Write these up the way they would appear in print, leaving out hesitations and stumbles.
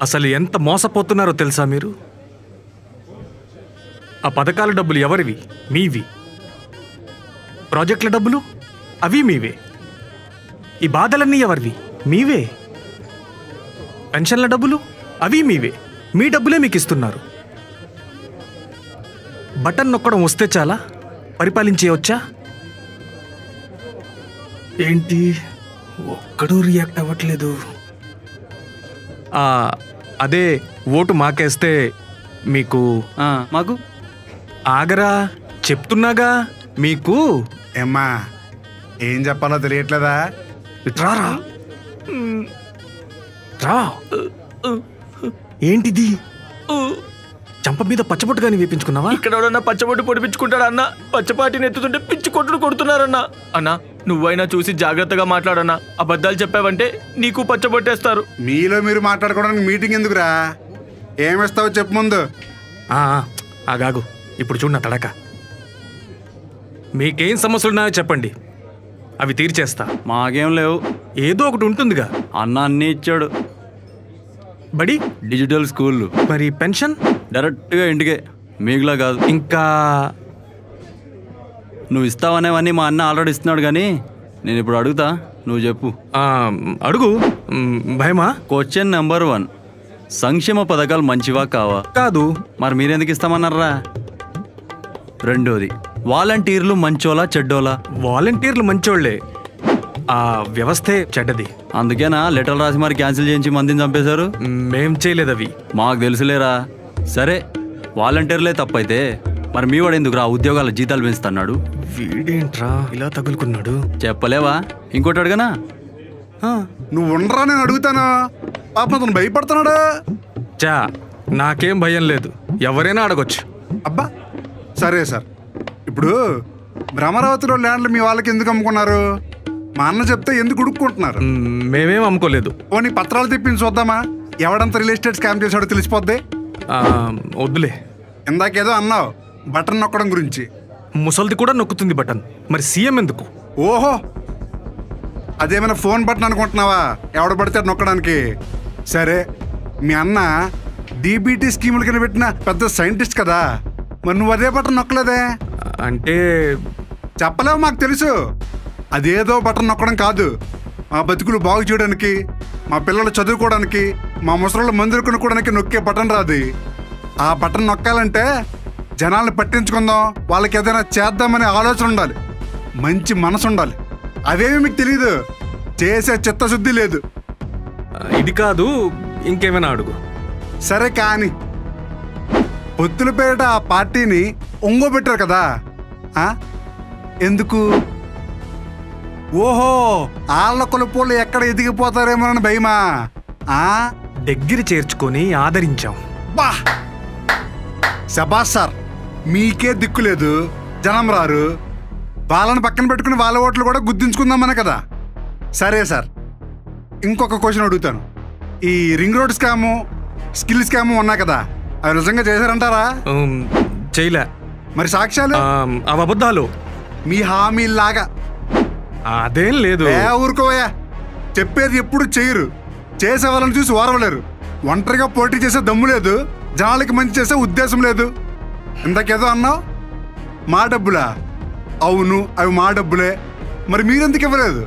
అసలు ఎంత మోసపోతున్నారో తెలుసా మీరు? ఆ పథకాల డబ్బులు ఎవరివి? మీవి. ప్రాజెక్టుల డబ్బులు అవి మీవే. ఈ బాధలన్నీ ఎవరివి? మీవే. పెన్షన్ల డబ్బులు అవి మీవే. మీ డబ్బులే మీకు ఇస్తున్నారు. బటన్ నొక్కడం వస్తే చాలా పరిపాలించేయవచ్చా? ఏంటి ఒక్కడూ రియాక్ట్ అవ్వట్లేదు? అదే ఓటు మాకేస్తే మీకు మాకు ఆగరా చెప్తున్నాగా. మీకు ఏమ్మా ఏం చెప్పాలో తెలియట్లేదా? రారా రా. ఏంటిది? చంప మీద పచ్చబొట్టుగాని వేపించుకున్నావా? ఇక్కడ ఎవడన్నా పచ్చబొట్టు పొడిపించుకుంటాడా అన్న? పచ్చపాటిని ఎత్తుతుంటే పిచ్చి కొట్టుడు కొడుతున్నారన్నా. అన్నా నువ్వైనా చూసి జాగ్రత్తగా మాట్లాడన్నా. అబద్ధాలు చెప్పావంటే నీకు పచ్చబొట్టేస్తారు. మీలో మీరు మాట్లాడుకోవడానికి మీటింగ్ ఎందుకురా? ఏమిస్తావో చెప్పు ముందు. ఆగాగు, ఇప్పుడు చూడన్నా తడక. మీకేం సమస్యలున్నాయో చెప్పండి, అవి తీర్చేస్తా. మాకేం లేవు. ఏదో ఒకటి ఉంటుందిగా. అన్న అన్నీ ఇచ్చాడు. బడి డిజిటల్ స్కూల్. మరి పెన్షన్ డైరెక్ట్గా ఇంటికే, మీకులా కాదు. ఇంకా నువ్వు ఇస్తావనేవన్నీ మా అన్న ఆల్రెడీ ఇస్తున్నాడు. కానీ నేను ఇప్పుడు అడుగుతా, నువ్వు చెప్పు. అడుగు. భయమా? క్వశ్చన్ నెంబర్ 1, సంక్షేమ పథకాలు మంచివా కావా? కాదు. మరి మీరెందుకు ఇస్తామన్నారా? రెండోది, వాలంటీర్లు మంచోలా చెడ్డోలా? వాలంటీర్లు మంచోళ్లే, ఆ వ్యవస్థే చెడ్డది. అందుకేనా లెటర్లు రాసి మరి క్యాన్సిల్ చేయించి మందిని చంపేశారు? మేం చేయలేదు అవి. మాకు తెలుసులేరా. సరే వాలంటీర్లే తప్పైతే మరి మీ వాడు ఎందుకు రా ఉద్యోగాల జీతాలు పెంచుతున్నాడు? వీడేంట్రా ఇలా తగులుకున్నాడు? చెప్పలేవా? ఇంకోటి అడగనా? నువ్వు ఉండరా, నేను అడుగుతాను. పాపం అతను భయపడుతున్నాడు. చా నాకేం భయం లేదు, ఎవరైనా అడగొచ్చు. అబ్బా సరే సార్, ఇప్పుడు భ్రమరావతిలో ల్యాండ్లు మీ వాళ్ళకి ఎందుకు అమ్ముకున్నారు? మా అన్న చెప్తే ఎందుకు ఉడుక్కుంటున్నారు? మేమేం అమ్ముకోలేదు. పోనీ పత్రాలు తెప్పించి చూద్దామా? ఎవడంత రియల్ ఎస్టేట్ స్కామ్ చేసాడో తెలిసిపోద్ది. వద్దులే. ఇందాకేదో అన్నావు బటన్ నొక్కడం గురించి. ముసల్ది కూడా నొక్కుతుంది బటన్, మరి సీఎం ఎందుకు? ఓహో, అదేమైనా ఫోన్ బటన్ అనుకుంటున్నావా ఎవడ పడితే నొక్కడానికి? సరే, మీ అన్న డీబీటీ స్కీముల కింద పెట్టిన పెద్ద సైంటిస్ట్ కదా, మరి నువ్వు అదే బటన్ నొక్కలేదే? అంటే చెప్పలేవు, మాకు తెలుసు. అదేదో బటన్ నొక్కడం కాదు, మా బతుకులు బాగు చేయడానికి, మా పిల్లలు చదువుకోవడానికి, మా ముసళ్ళు మందులు కొనుక్కోవడానికి నొక్కే బటన్ రాదు. ఆ బటన్ నొక్కాలంటే జనాల్ని పట్టించుకుందాం, వాళ్ళకి ఏదైనా చేద్దామనే ఆలోచన ఉండాలి, మంచి మనసు ఉండాలి. అవేమి మీకు తెలీదు, చేసే చిత్తశుద్ధి లేదు. ఇది కాదు, ఇంకేమైనా అడుగు. సరే కానీ పొత్తుల పేరిట ఆ పార్టీని ఒంగోబెట్టారు కదా, ఎందుకు? ఓహో, ఆళ్ళ కొలుపులు ఎక్కడ ఎదిగిపోతారేమోనని భయమా? దగ్గర చేర్చుకొని ఆదరించాం. బా శబాష్ సార్, మీకే దిక్కు లేదు, జనం రారు, వాళ్ళని పక్కన పెట్టుకుని వాళ్ళ ఓట్లు కూడా గుర్తించుకుందామనే కదా. సరే సార్, ఇంకొక క్వశ్చన్ అడుగుతాను. ఈ ring road scam, skill scam ఉన్నాయి కదా, అవి నిజంగా చేశారంటారా? చేయలే. మరి సాక్ష్యాలు? అవి అబద్ధాలు. మీ హామీలాగా. అదేం లేదు. ఊరుకోవయ్యా, చెప్పేది ఎప్పుడు చేయరు, చేసే వాళ్ళని చూసి ఓరవలేరు. ఒంటరిగా పోటీ చేసే దమ్ము లేదు, జనాలకి మంచి చేసే ఉద్దేశం లేదు. ఇంతకేదో అన్నావు, మా డబ్బులా? అవును, అవి మా డబ్బులే. మరి మీరెందుకు ఇవ్వలేదు?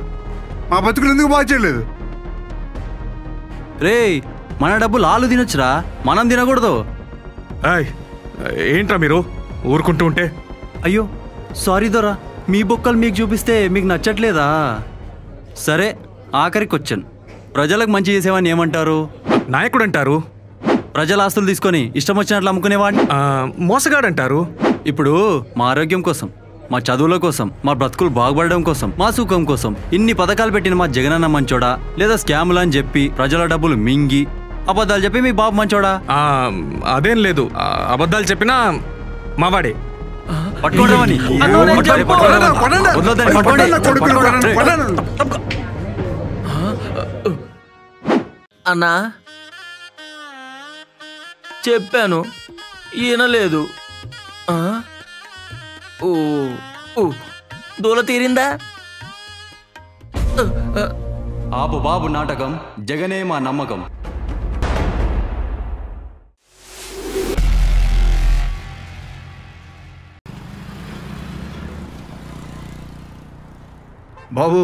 మా బతుకులు ఎందుకు బాగా చేయలేదు? రే, మన డబ్బులు ఆలు తినొచ్చురా, మనం తినకూడదు. ఏంట్రా మీరు ఊరుకుంటూ ఉంటే? అయ్యో సారీ దొరా, మీ బొక్కలు మీకు చూపిస్తే మీకు నచ్చట్లేదా? సరే, ఆఖరి క్వశ్చన్, ప్రజలకు మంచి చేసేవాడిని ఏమంటారు? నాయకుడు అంటారు. ప్రజల ఆస్తులు తీసుకొని ఇష్టం వచ్చినట్లు అమ్ముకునేవాడిని మోసగాడంటారు. ఇప్పుడు మా ఆరోగ్యం కోసం, మా చదువుల కోసం, మా బ్రతుకులు బాగుపడడం కోసం, మా సుఖం కోసం ఇన్ని పథకాలు పెట్టిన మా జగనన్న మంచోడా, లేదా స్కాములు అని చెప్పి ప్రజల డబ్బులు మింగి అబద్ధాలు చెప్పి మీ బాబు మంచోడా? అదేం లేదు, అబద్ధాలు చెప్పినా మావాడే. పట్టుకోవడమని అన్నా చెప్పాను, ఈయన లేదు. దూల తీరిందా? ఆపు బాబు నాటకం, జగనే మా నమ్మకం. బాబు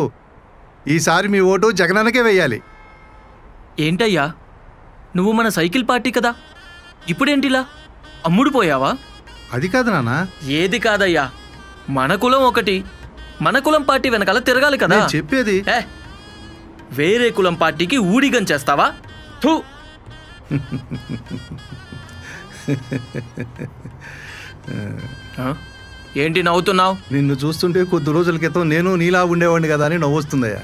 ఈసారి మీ ఓటు జగనన్నకే వెయ్యాలి. ఏంటయ్యా నువ్వు మన సైకిల్ పార్టీ కదా, ఇప్పుడేంటిలా అమ్ముడు పోయావా? అది కాదు నాన్న, ఏది కాదయ్యా, మన కులం ఒకటి, మన కులం పార్టీ వెనకాల తిరగాలి కదా. నేను చెప్పేది వేరే కులం పార్టీకి ఊడిగం చేస్తావా? థూ. ఏంటి నవ్వుతున్నావు? నిన్ను చూస్తుంటే కొద్ది రోజుల క్రితం నేను నీలా ఉండేవాడిని కదా అని నవ్వొస్తుందయ్యా.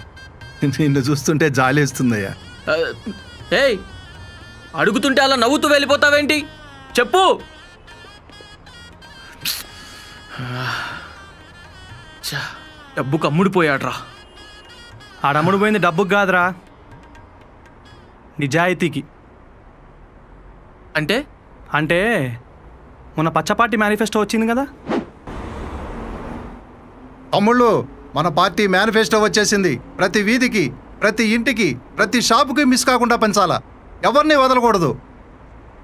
నిన్ను చూస్తుంటే జాలేస్తుందయ్యా. ఏయ్, అడుగుతుంటే అలా నవ్వుతూ వెళ్ళిపోతావేంటి? చెప్పు. డబ్బుకు అమ్ముడిపోయాడ్రా. ఆడమ్ముడు పోయింది డబ్బుకు కాదురా, నిజాయితీకి. అంటే అంటే మొన్న పచ్చపార్టీ మేనిఫెస్టో వచ్చింది కదా. తమ్ముళ్ళు, మన పార్టీ మేనిఫెస్టో వచ్చేసింది. ప్రతి వీధికి, ప్రతి ఇంటికి, ప్రతి షాపుకి మిస్ కాకుండా పంచాలా. ఎవరిని వదలకూడదు.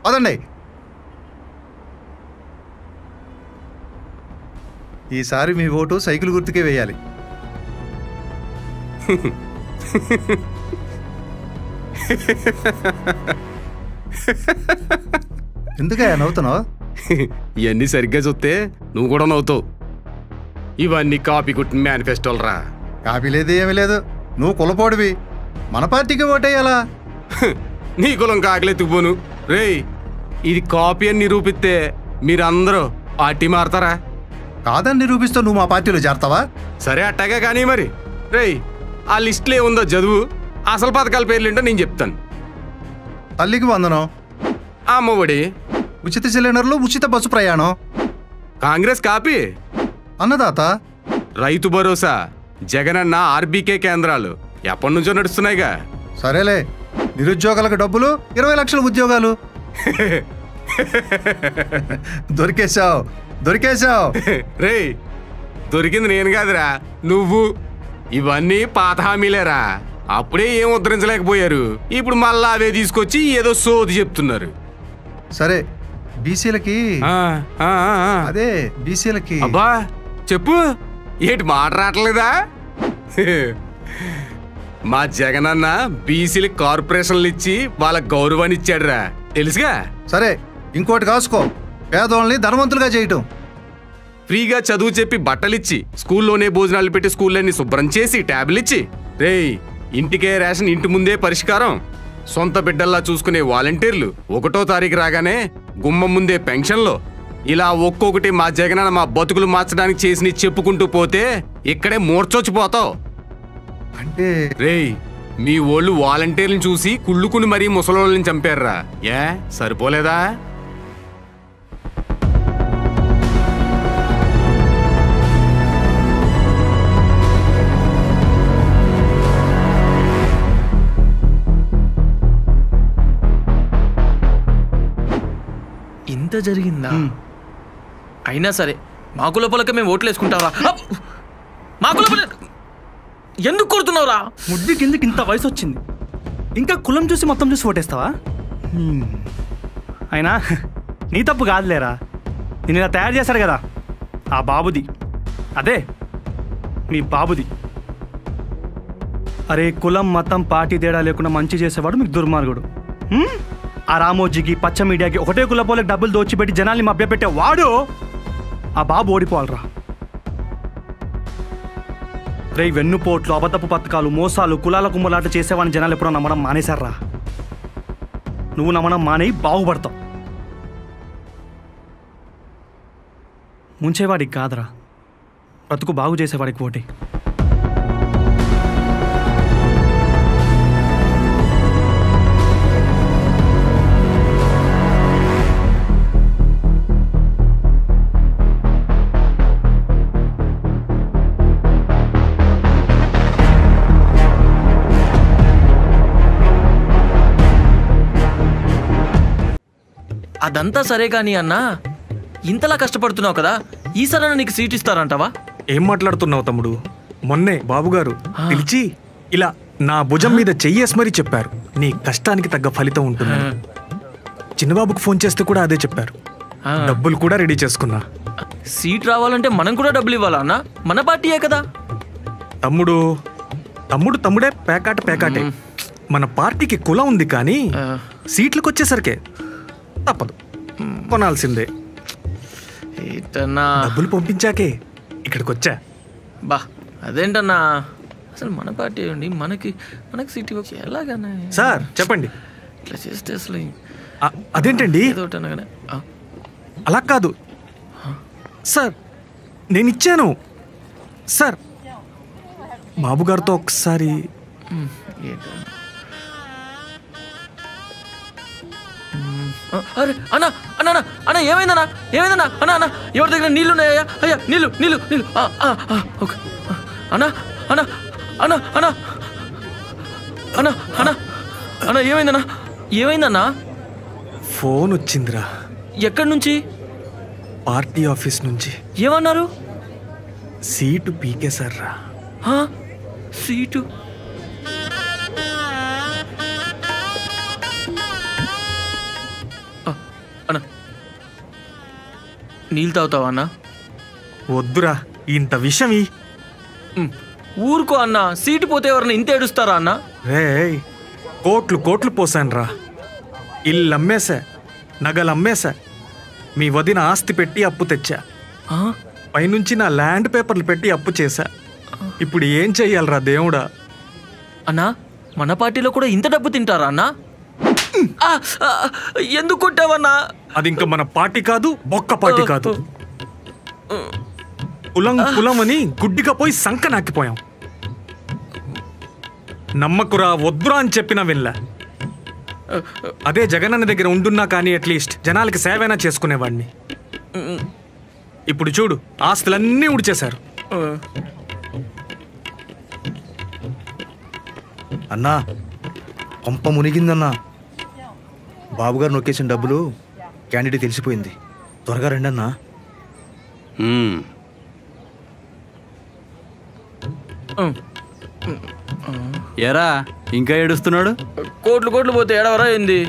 పదండి. ఈసారి మీ ఓటు సైకిల్ గుర్తుకే వేయాలి. ఎందుకయ్యా నవ్వుతున్నావు? ఇవన్నీ సరిగ్గా చూస్తే నువ్వు కూడా నవ్వుతావు. ఇవన్నీ కాపీ కుట్టిన మేనిఫెస్టోలు రా. కాపీ లేదు, ఏమీ లేదు. నువ్వు కులపోడివి, మన పార్టీకి ఓటేయాలా? నీ కులం కాకలెత్తుకుపోను. రేయ్, ఇది కాపీ అని నిరూపిస్తే మీరందరూ పార్టీ మారతారా? కాదని నిరూపిస్తూ నువ్వు మా పార్టీలో చేరతావా? సరే అట్టాగా కానీ మరి. రేయ్, ఆ లిస్టులో ఏముందో చదువు. అసలు పథకాల పేర్లేంటో నేను చెప్తాను. తల్లికి వందనం, అమ్మఒడి, ఉచిత సిలిండర్లు, ఉచిత బస్సు ప్రయాణం, కాంగ్రెస్ కాపీ, అన్నదాత, రైతు భరోసా, జగనన్న ఆర్బీకే కేంద్రాలు ఎప్పటి నుంచో నడుస్తున్నాయిగా. సరేలే, నిరుద్యోగులకు డబ్బులు, 20 లక్షల ఉద్యోగాలు. దొరికేశావు, దొరికేశావు. రేయ్, దొరికింది నేను కాదురా, నువ్వు. ఇవన్నీ పాత హామీలేరా. అప్పుడే ఏం ఉద్ధరించలేకపోయారు. ఇప్పుడు మళ్ళా అవే తీసుకొచ్చి ఏదో సోది చెప్తున్నారు. సరే, బీసీలకి, అదే బీసీలకి. అబ్బా చెప్పు, ఏంటి మాట రావట్లేదా? మా జగనన్న బీసీలకి కార్పొరేషన్లు ఇచ్చి వాళ్ళ గౌరవాన్ని ఇచ్చాడురా, తెలుసుగా. సరే, ఇంకోటి కాసుకో, పేదోళ్ళని ధనవంతులుగా చేయటం. ఫ్రీగా చదువు చెప్పి బట్టలిచ్చి, స్కూల్లోనే భోజనాలు పెట్టి స్కూళ్ళని శుభ్రం చేసి ట్యాబ్లు ఇచ్చి, రేయ్ ఇంటికే రేషన్, ఇంటి ముందే పరిష్కారం, సొంత బిడ్డల్లా చూసుకునే వాలంటీర్లు, 1వ తారీఖు రాగానే గుమ్మం ముందే పెన్షన్లు, ఇలా ఒక్కొక్కటి మా జగనన్న మా బతుకులు మార్చడానికి చేసి చెప్పుకుంటూ పోతే ఇక్కడే మూర్చొచ్చిపోతావు. అంటే రేయ్, మీ ఓళ్ళు వాలంటీర్లను చూసి కుళ్ళుకుని మరీ ముసలోళ్ళని చంపారురా. ఏ సరిపోలేదా? ఇంత జరిగిందా? అయినా సరే మాకు లోపలకి మేము ఓట్లు వేసుకుంటావా? మాకు లోపల ఎందుకు కొడుతున్నావురా? ముడ్డి కిందకి ఇంత వయసు వచ్చింది, ఇంకా కులం చూసి మొత్తం చూసి ఓటేస్తావా? అయినా నీ తప్పు కాదులేరా, నేను ఇలా తయారు చేశాడు కదా ఆ బాబుది, అదే మీ బాబుది. అరే, కులం మతం పార్టీ తేడా లేకుండా మంచి చేసేవాడు మీకు దుర్మార్గుడు. ఆ రామోజీకి, పచ్చ మీడియాకి, ఒకటే కులపోలకు డబ్బులు దోచిపెట్టి జనాల్ని మభ్యపెట్టే వాడు ఆ బాబు ఓడిపోవాలరా. రే, వెన్నుపోట్లు, అబద్ధపు పథకాలు, మోసాలు, కులాల కుమ్మలాట చేసేవాడిని జనాలు ఎప్పుడో నమ్మడం మానేశారా? నువ్వు నమ్మడం మానేయి, బాగుపడతావు. ముంచేవాడికి కాదురా, బ్రతుకు బాగు చేసేవాడికి ఓటే. అదంతా సరే కానీ అన్నా, ఇంతలా కష్టపడుతున్నావు కదా, ఈసారైనా నీకు సీట్ ఇస్తారంటావా? ఏం మాట్లాడుతున్నావు తమ్ముడు? మొన్నే బాబుగారు పిలిచి ఇలా నా భుజం మీద చెయ్యేసి మరీ చెప్పారు, నీ కష్టానికి తగ్గ ఫలితం ఉంటుంది. చిన్నబాబుకు ఫోన్ చేస్తే కూడా అదే చెప్పారు. డబ్బులు కూడా రెడీ చేసుకున్నా. సీట్ రావాలంటే మనం కూడా డబ్బులు ఇవ్వాలా అన్నా? మన పార్టీయే కదా. తమ్ముడు తమ్ముడు తమ్ముడే పేకాటే. మన పార్టీకి కులం ఉంది కానీ సీట్లకు వచ్చేసరికే తప్పదు, కొనాల్సిందే. ఏంటన్నా డబ్బులు పంపించాకే ఇక్కడికి వచ్చా. బా అదేంటన్నా, అసలు మన పార్టీ అండి, మనకి సీట్ ఇవ్వచ్చు ఎలాగన్నా? సార్ చెప్పండి. ఇట్లా చేస్తే అసలు అదేంటండి ఏదో ఒకటి అనగానే అలా కాదు సార్, నేను ఇచ్చాను సార్. బాబు గారితో ఒకసారి అరే అన్నా అన్నా అన్నా ఏమైందన్నా ఏమైందన్నా? అన్నా అన్నా ఎవరి దగ్గర నీళ్ళు ఉన్నాయా? అయ్యా నీళ్ళు నీళ్ళు నీళ్ళు. ఓకే అన్నా అన్నా అన్నా అన్నా అన్నా అన్నా అన్నా ఏమైందన్నా? ఏమైందన్నా? ఫోన్ వచ్చిందిరా. ఎక్కడి నుంచి? పార్టీ ఆఫీస్ నుంచి. ఏమన్నారు? సీటు పీకేశారా. సీటు? అన్నా నీళ్ళు తాగుతావా అన్నా? వద్దురా, ఇంత విషయం ఊరుకో అన్నా, సీటు పోతే ఎవరన్నా ఇంత ఏడుస్తారా అన్నా? రే కోట్లు పోసానురా. ఇల్లు అమ్మేశా, నగలు అమ్మేశా, మీ వదిన ఆస్తి పెట్టి అప్పు తెచ్చా, పైనుంచి నా ల్యాండ్ పేపర్లు పెట్టి అప్పు చేశా. ఇప్పుడు ఏం చెయ్యాలరా దేవుడా? అన్నా మన పార్టీలో కూడా ఇంత డబ్బు తింటారా అన్నా? ఎందుకు కొట్టావన్నా? అది ఇంకా మన పార్టీ కాదు, బొక్క పార్టీ కాదు. కులం అని గుడ్డిగా పోయి సంక నాకిపోయాం. నమ్మకురా, వద్దురా అని చెప్పినా వినలే. అదే జగనన్న దగ్గర ఉండున్నా కానీ అట్లీస్ట్ జనాలకి సేవైనా చేసుకునేవాడిని. ఇప్పుడు చూడు, ఆస్తులన్నీ ఉడిచేశారు. అన్నా కొంప మునిగిందన్నా. బాబుగారు నొక్కేసిన డబ్బులు క్యాండిడేట్ తెలిసిపోయింది. త్వరగా రండి అన్నా. ఎరా ఇంకా ఏడుస్తున్నాడు? కోట్లు పోతే ఏడవరా ఏంది?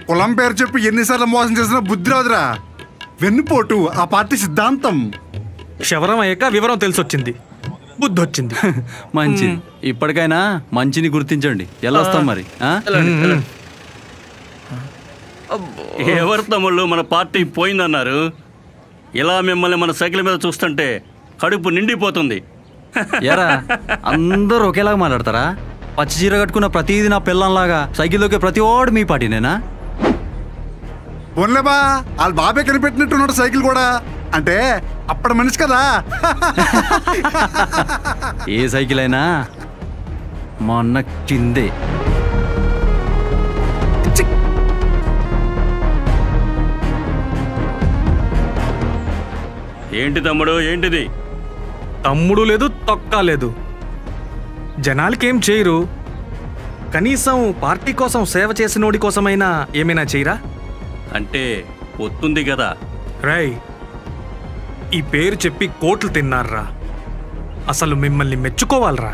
కులం పేరు చెప్పి ఎన్నిసార్లు మోసం చేసినా బుద్ధి రాదురా. వెన్నుపోటు ఆ పార్టీ సిద్ధాంతం. క్షవరం అయ్యాక వివరం తెలిసొచ్చింది, బుద్ధి వచ్చింది. మంచిది, ఇప్పటికైనా మంచిని గుర్తించండి. ఎలా వస్తాం మరి? ఎవరు తమ్ముళ్ళు మన పార్టీ పోయిందన్నారు? ఇలా మిమ్మల్ని మన సైకిల్ మీద చూస్తుంటే కడుపు నిండిపోతుంది. ఎరా అందరూ ఒకేలాగా మాట్లాడతారా? పచ్చి చీర కట్టుకున్న ప్రతిదీ నా పిల్లంలాగా సైకిల్లోకి ప్రతి వాడు మీ పార్టీనేనా? పోన్లేబా, వాళ్ళ బాబే కనిపెట్టినట్టున్నాడు సైకిల్ కూడా. అంటే అప్పటి మనిషి కదా. ఏ సైకిల్ అయినా మా అన్న కిందే. ఏంటి తమ్ముడు, ఏంటిది? తమ్ముడు లేదు, తొక్క లేదు. జనాలకేం చేయరు, కనీసం పార్టీ కోసం సేవ చేసినోడి కోసమైనా ఏమైనా చేయరా? అంటే వస్తుంది కదా. రై, ఈ పేరు చెప్పి కోట్లు తిన్నారా. అసలు మిమ్మల్ని మెచ్చుకోవాలరా.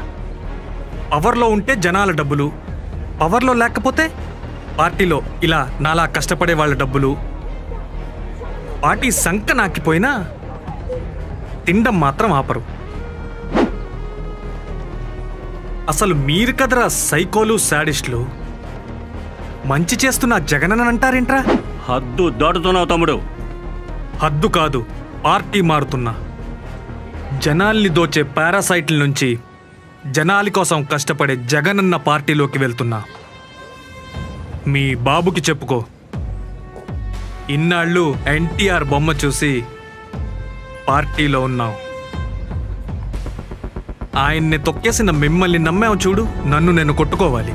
పవర్లో ఉంటే జనాల డబ్బులు, పవర్లో లేకపోతే పార్టీలో ఇలా నాలా కష్టపడే వాళ్ళ డబ్బులు. పార్టీ సంక నాకిపోయినా తినడం మాత్రం ఆపరు. అసలు మీరు కదరా సైకోలు, శాడిస్టులు. మంచి చేస్తున్న జగనన్న అంటారేంట్రా? హద్దు దాటుతున్నావు తమ్ముడు. హద్దు కాదు, పార్టీ మారుతున్నా. జనాల్ని దోచే పారాసైట్ల నుంచి జనాలి కోసం కష్టపడే జగనన్న పార్టీలోకి వెళ్తున్నా. మీ బాబుకి చెప్పుకో, ఇన్నాళ్ళు ఎన్టీఆర్ బొమ్మ చూసి పార్టీలో ఉన్నావు. ఆయన్ని తొక్కేసిన మిమ్మల్ని నమ్మావు చూడు. నన్ను నేను కొట్టుకోవాలి.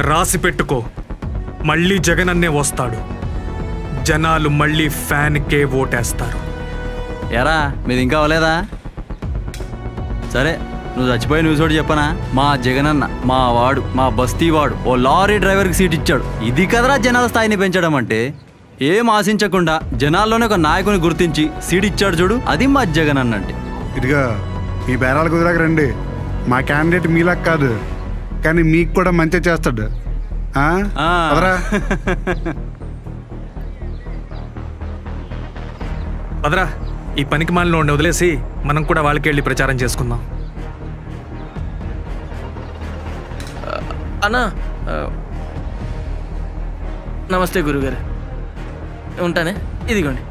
రాసి పెట్టుకో, మళ్ళీ జగనన్నే వస్తాడు. జనాలు మళ్ళీ ఫ్యాన్కే ఓటేస్తారు. ఎరా మీది ఇంకా అవ్వలేదా? సరే, నువ్వు చచ్చిపోయి న్యూస్ ఒకటి చెప్పనా? మా జగనన్న, మా వాడు, మా బస్తీ వాడు ఓ లారీ డ్రైవర్కి సీట్ ఇచ్చాడు. ఇది కదరా జనాల స్థాయిని పెంచడం అంటే. ఏం ఆశించకుండా జనాల్లోనే ఒక నాయకుని గుర్తించి సీట్ ఇచ్చాడు చూడు, అది మా జగనన్న అంటే. ఇదిగా మీ బేరాలు కుదిరాక రండి. మా క్యాండిడేట్ మీలాగా కాదు, కానీ మీకు కూడా మంచి చేస్తాడు. పదరా, ఈ పనికి మాలిన వాడిని వదిలేసి మనం కూడా వాళ్ళకి వెళ్ళి ప్రచారం చేసుకుందాం. అన్నా నమస్తే గురుగారు, ఉంటానే. ఇదిగోండి.